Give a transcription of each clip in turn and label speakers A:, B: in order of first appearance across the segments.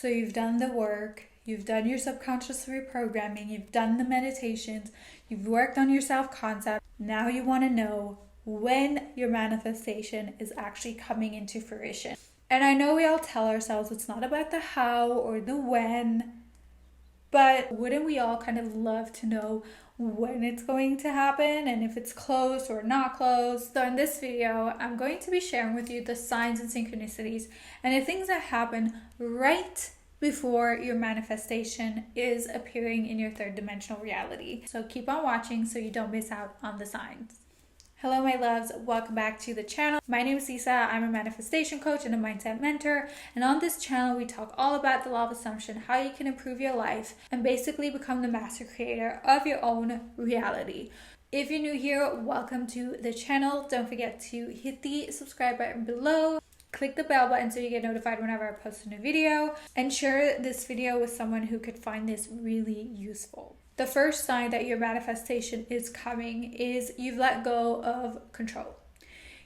A: So you've done the work, you've done your subconscious reprogramming, you've done the meditations, you've worked on your self-concept. Now you want to know when your manifestation is actually coming into fruition. And I know we all tell ourselves it's not about the how or the when, but wouldn't we all kind of love to know when it's going to happen and if it's close or not close? So in this video, I'm going to be sharing with you the signs and synchronicities and the things that happen right before your manifestation is appearing in your third dimensional reality. So keep on watching so you don't miss out on the signs. Hello my loves, welcome back to the channel. My name is Lisa, I'm a manifestation coach and a mindset mentor, and on this channel we talk all about the law of assumption, how you can improve your life and basically become the master creator of your own reality. If you're new here, welcome to the channel. Don't forget to hit the subscribe button below, click the bell button so you get notified whenever I post a new video, and share this video with someone who could find this really useful. The first sign that your manifestation is coming is you've let go of control.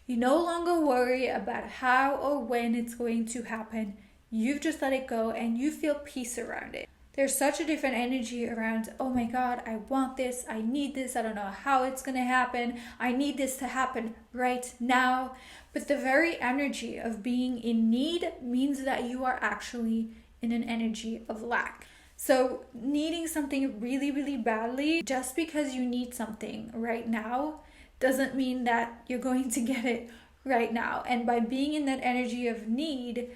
A: You no longer worry about how or when it's going to happen. You've just let it go and you feel peace around it. There's such a different energy around, oh my God, I want this, I need this, I don't know how it's going to happen, I need this to happen right now. But the very energy of being in need means that you are actually in an energy of lack. So needing something really, really badly, just because you need something right now, doesn't mean that you're going to get it right now. And by being in that energy of need,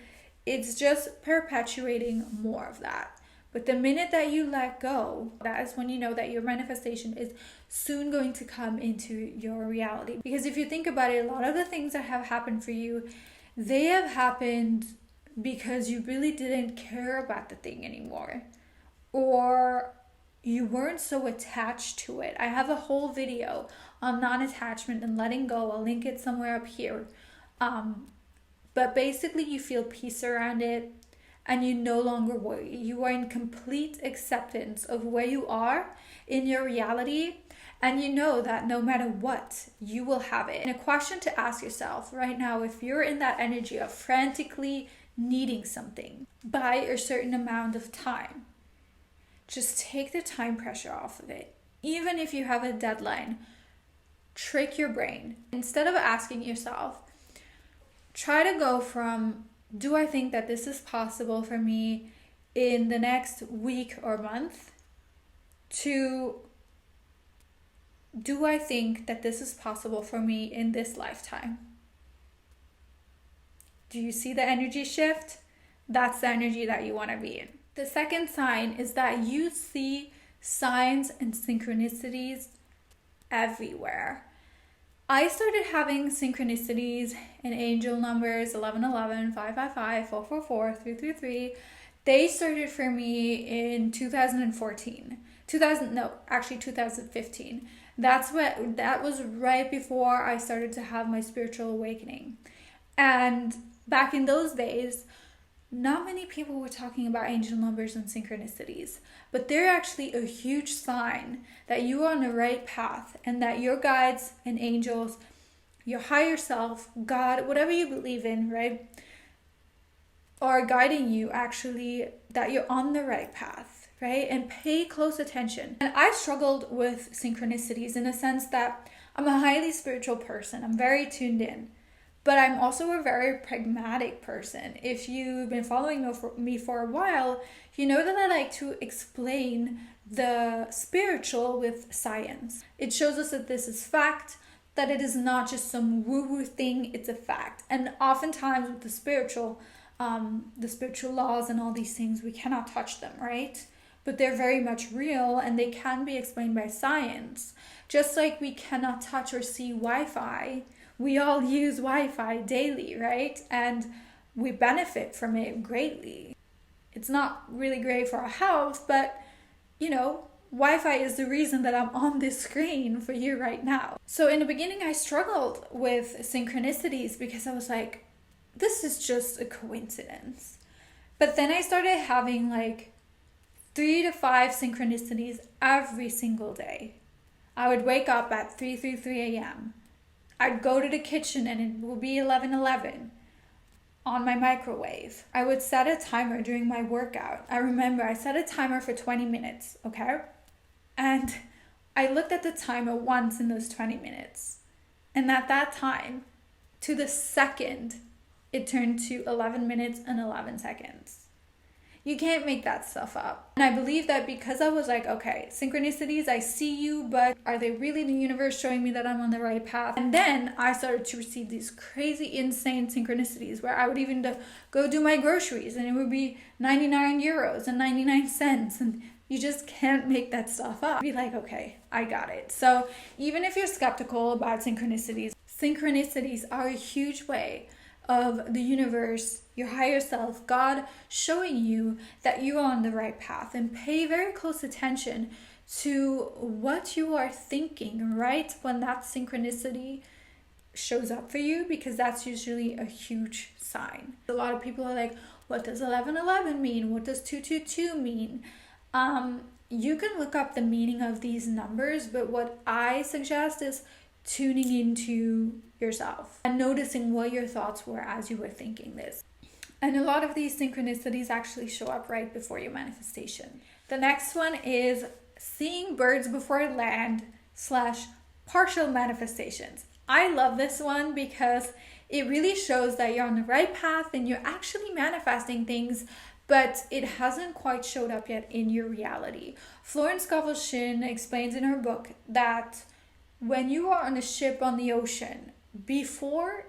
A: it's just perpetuating more of that. But the minute that you let go, that is when you know that your manifestation is soon going to come into your reality. Because if you think about it, a lot of the things that have happened for you, they have happened because you really didn't care about the thing anymore. Or you weren't so attached to it. I have a whole video on non-attachment and letting go. I'll link it somewhere up here. But basically you feel peace around it and you no longer worry. You are in complete acceptance of where you are in your reality, and you know that no matter what, you will have it. And a question to ask yourself right now, if you're in that energy of frantically needing something by a certain amount of time, just take the time pressure off of it. Even if you have a deadline, trick your brain. Instead of asking yourself, try to go from, do I think that this is possible for me in the next week or month, to, do I think that this is possible for me in this lifetime? Do you see the energy shift? That's the energy that you want to be in. The second sign is that you see signs and synchronicities everywhere. I started having synchronicities and angel numbers 1111, 555, 444, 333. They started for me in 2015. That was right before I started to have my spiritual awakening. And back in those days, not many people were talking about angel numbers and synchronicities, but they're actually a huge sign that you are on the right path and that your guides and angels, your higher self, God, whatever you believe in, right, are guiding you actually, that you're on the right path, right? And pay close attention. And I struggled with synchronicities in a sense that I'm a highly spiritual person. I'm very tuned in. But I'm also a very pragmatic person. If you've been following me for a while, you know that I like to explain the spiritual with science. It shows us that this is fact, that it is not just some woo-woo thing, it's a fact. And oftentimes with the spiritual laws and all these things, we cannot touch them, right? But they're very much real and they can be explained by science. Just like we cannot touch or see Wi-Fi, we all use Wi-Fi daily, right? And we benefit from it greatly. It's not really great for our health, but you know, Wi-Fi is the reason that I'm on this screen for you right now. So in the beginning, I struggled with synchronicities because I was like, this is just a coincidence. But then I started having like 3 to 5 synchronicities every single day. I would wake up at 3:33 a.m. I'd go to the kitchen and it will be 11:11. on my microwave. I would set a timer during my workout. I remember I set a timer for 20 minutes, okay? And I looked at the timer once in those 20 minutes. And at that time, to the second, it turned to 11 minutes and 11 seconds. You can't make that stuff up. And I believe that because I was like, okay, synchronicities, I see you, but are they really the universe showing me that I'm on the right path? And then I started to receive these crazy, insane synchronicities where I would even go do my groceries and it would be 99 euros and 99 cents. And you just can't make that stuff up. Be like, okay, I got it. So even if you're skeptical about synchronicities, synchronicities are a huge way of the universe, your higher self, God showing you that you're on the right path. And pay very close attention to what you are thinking right when that synchronicity shows up for you, because that's usually a huge sign. A lot of people are like, what does 1111 mean? What does 222 mean? You can look up the meaning of these numbers, but what I suggest is tuning into yourself and noticing what your thoughts were as you were thinking this. And a lot of these synchronicities actually show up right before your manifestation. The next one is seeing birds before land / partial manifestations. I love this one because it really shows that you're on the right path and you're actually manifesting things, but it hasn't quite showed up yet in your reality. Florence Scovel-Shinn explains in her book that when you are on a ship on the ocean, before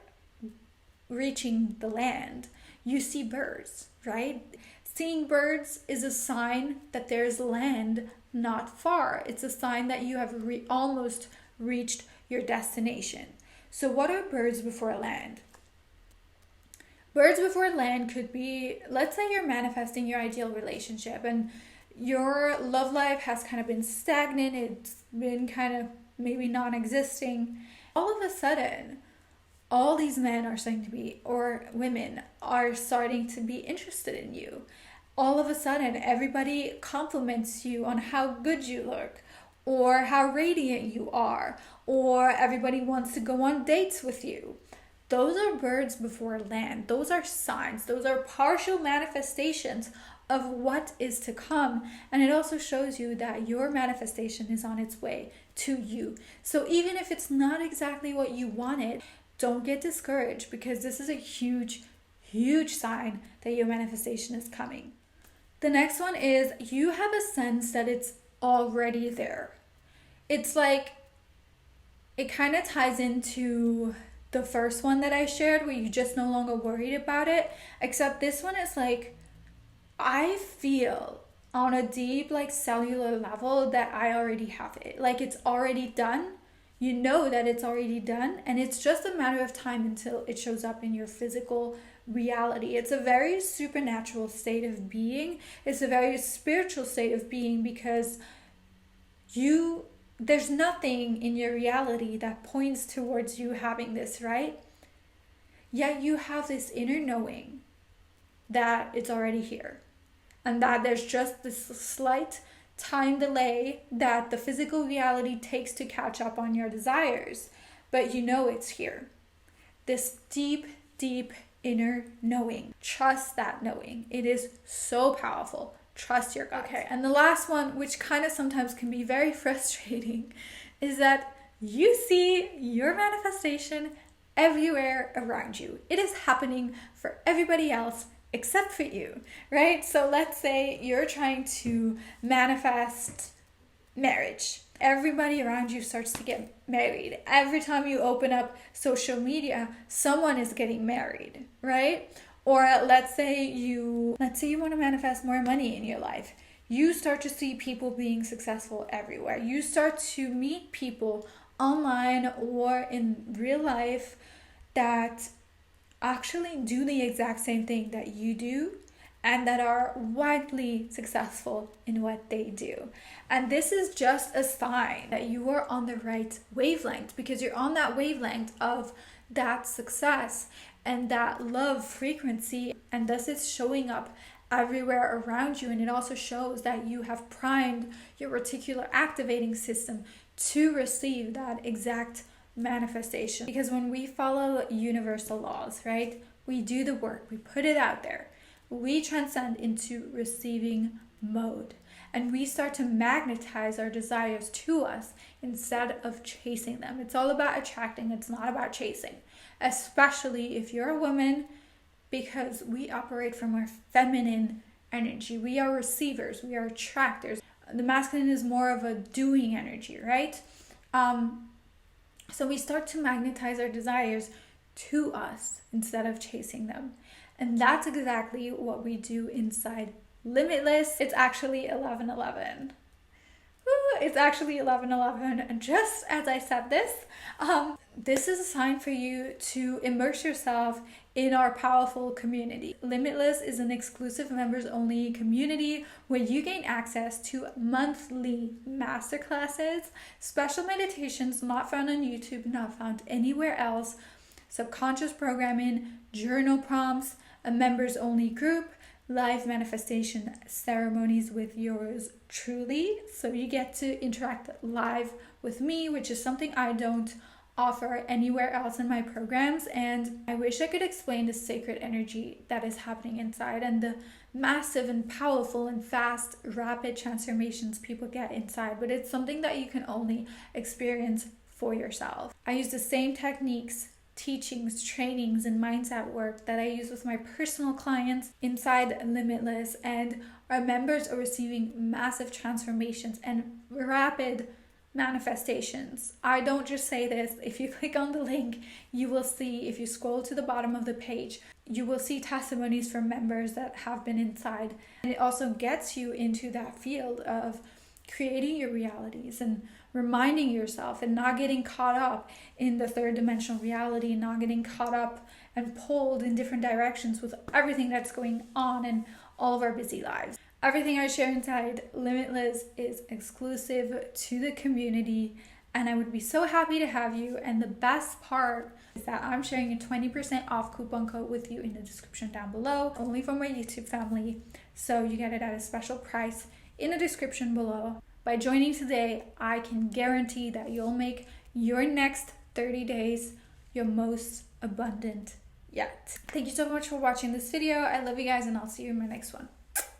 A: reaching the land, you see birds, right? Seeing birds is a sign that there's land not far. It's a sign that you have almost reached your destination. So what are birds before land? Birds before land could be, let's say you're manifesting your ideal relationship and your love life has kind of been stagnant. It's been kind of maybe non-existing. All of a sudden, all these men are starting to be, or women are starting to be interested in you. All of a sudden, everybody compliments you on how good you look, or how radiant you are, or everybody wants to go on dates with you. Those are birds before land. Those are signs. Those are partial manifestations of what is to come. And it also shows you that your manifestation is on its way to you. So even if it's not exactly what you wanted, don't get discouraged, because this is a huge, huge sign that your manifestation is coming. The next one is you have a sense that it's already there. It's like, it kind of ties into the first one that I shared where you just no longer worried about it, except this one is like, I feel on a deep cellular level that I already have it. Like it's already done. You know that it's already done, and it's just a matter of time until it shows up in your physical reality. It's a very supernatural state of being. It's a very spiritual state of being, because there's nothing in your reality that points towards you having this, right? Yet you have this inner knowing that it's already here, and that there's just this slight time delay that the physical reality takes to catch up on your desires, but you know it's here. This deep, deep inner knowing. Trust that knowing. It is so powerful. Trust your gut. Okay, and the last one, which kind of sometimes can be very frustrating, is that you see your manifestation everywhere around you. It is happening for everybody else except for you, right? So let's say you're trying to manifest marriage. Everybody around you starts to get married. Every time you open up social media, someone is getting married, right? Or let's say you want to manifest more money in your life. You start to see people being successful everywhere. You start to meet people online or in real life that actually do the exact same thing that you do and that are widely successful in what they do. And this is just a sign that you are on the right wavelength, because you're on that wavelength of that success and that love frequency, and thus it's showing up everywhere around you. And it also shows that you have primed your reticular activating system to receive that exact manifestation. Because when we follow universal laws, right, we do the work, we put it out there, we transcend into receiving mode. And we start to magnetize our desires to us instead of chasing them. It's all about attracting, it's not about chasing. Especially if you're a woman, because we operate from our feminine energy. We are receivers, we are attractors. The masculine is more of a doing energy, right? So we start to magnetize our desires to us instead of chasing them. And that's exactly what we do inside Limitless. It's actually 11/11. It's actually 11/11. And just as I said this, this is a sign for you to immerse yourself in our powerful community. Limitless is an exclusive members only community where you gain access to monthly masterclasses, special meditations not found on YouTube, not found anywhere else, subconscious programming, journal prompts, a members only group, live manifestation ceremonies with yours truly. So you get to interact live with me, which is something I don't offer anywhere else in my programs. And I wish I could explain the sacred energy that is happening inside and the massive and powerful and fast, rapid transformations people get inside. But it's something that you can only experience for yourself. I use the same techniques, teachings, trainings, and mindset work that I use with my personal clients inside Limitless, and our members are receiving massive transformations and rapid manifestations. I don't just say this. If you click on the link, you will see, if you scroll to the bottom of the page, you will see testimonies from members that have been inside. And it also gets you into that field of creating your realities and reminding yourself and not getting caught up in the third dimensional reality, not getting caught up and pulled in different directions with everything that's going on in all of our busy lives. Everything I share inside Limitless is exclusive to the community, and I would be so happy to have you. And the best part is that I'm sharing a 20% off coupon code with you in the description down below, only for my YouTube family. So you get it at a special price in the description below. By joining today, I can guarantee that you'll make your next 30 days your most abundant yet. Thank you so much for watching this video. I love you guys, and I'll see you in my next one.